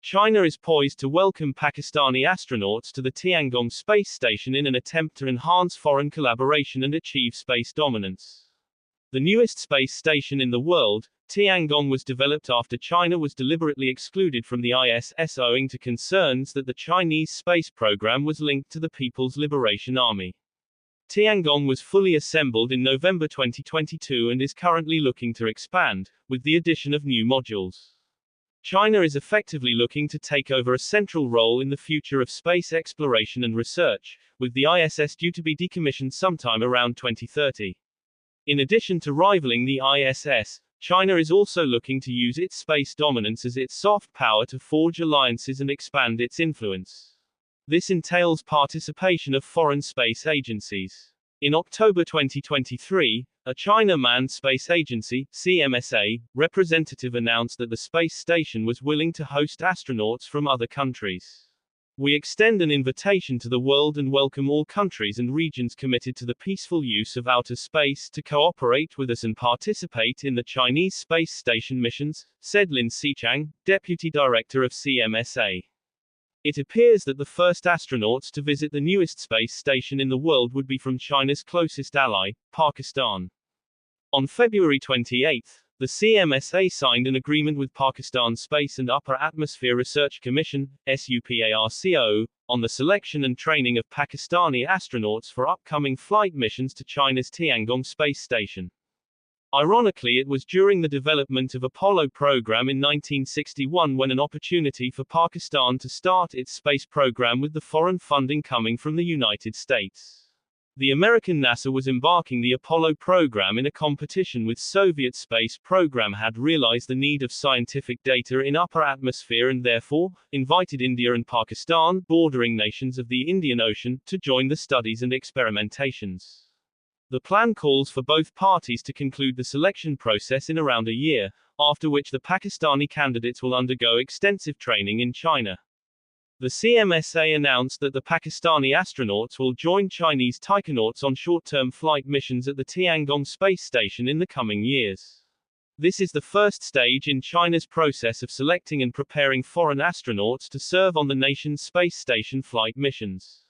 China is poised to welcome Pakistani astronauts to the Tiangong space station in an attempt to enhance foreign collaboration and achieve space dominance. The newest space station in the world, Tiangong was developed after China was deliberately excluded from the ISS owing to concerns that the Chinese space program was linked to the People's Liberation Army. Tiangong was fully assembled in November 2022 and is currently looking to expand, with the addition of new modules. China is effectively looking to take over a central role in the future of space exploration and research, with the ISS due to be decommissioned sometime around 2030. In addition to rivaling the ISS, China is also looking to use its space dominance as its soft power to forge alliances and expand its influence. This entails participation of foreign space agencies. In October 2023, a China Manned Space Agency (CMSA) representative announced that the space station was willing to host astronauts from other countries. We extend an invitation to the world and welcome all countries and regions committed to the peaceful use of outer space to cooperate with us and participate in the Chinese space station missions, said Lin Xichang, Deputy Director of CMSA. It appears that the first astronauts to visit the newest space station in the world would be from China's closest ally, Pakistan. On February 28, the CMSA signed an agreement with Pakistan Space and Upper Atmosphere Research Commission, SUPARCO, on the selection and training of Pakistani astronauts for upcoming flight missions to China's Tiangong space station. Ironically, it was during the development of Apollo program in 1961 when an opportunity for Pakistan to start its space program with the foreign funding coming from the United States. The American NASA was embarking the Apollo program in a competition with Soviet space program had realized the need of scientific data in upper atmosphere and therefore, invited India and Pakistan, bordering nations of the Indian Ocean, to join the studies and experimentations. The plan calls for both parties to conclude the selection process in around a year, after which the Pakistani candidates will undergo extensive training in China. The CMSA announced that the Pakistani astronauts will join Chinese taikonauts on short-term flight missions at the Tiangong space station in the coming years. This is the first stage in China's process of selecting and preparing foreign astronauts to serve on the nation's space station flight missions.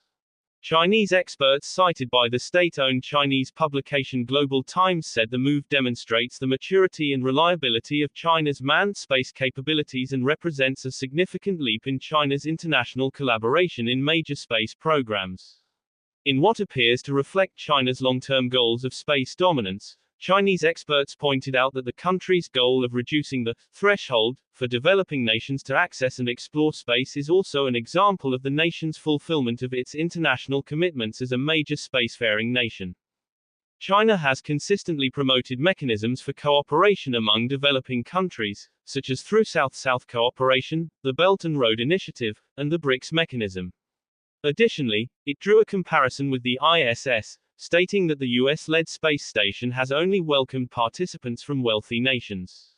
Chinese experts cited by the state-owned Chinese publication Global Times said the move demonstrates the maturity and reliability of China's manned space capabilities and represents a significant leap in China's international collaboration in major space programs. In what appears to reflect China's long-term goals of space dominance, Chinese experts pointed out that the country's goal of reducing the threshold for developing nations to access and explore space is also an example of the nation's fulfillment of its international commitments as a major spacefaring nation. China has consistently promoted mechanisms for cooperation among developing countries, such as through South-South cooperation, the Belt and Road Initiative, and the BRICS mechanism. Additionally, it drew a comparison with the ISS, stating that the US-led space station has only welcomed participants from wealthy nations.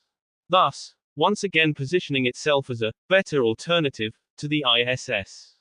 Thus, once again positioning itself as a better alternative to the ISS.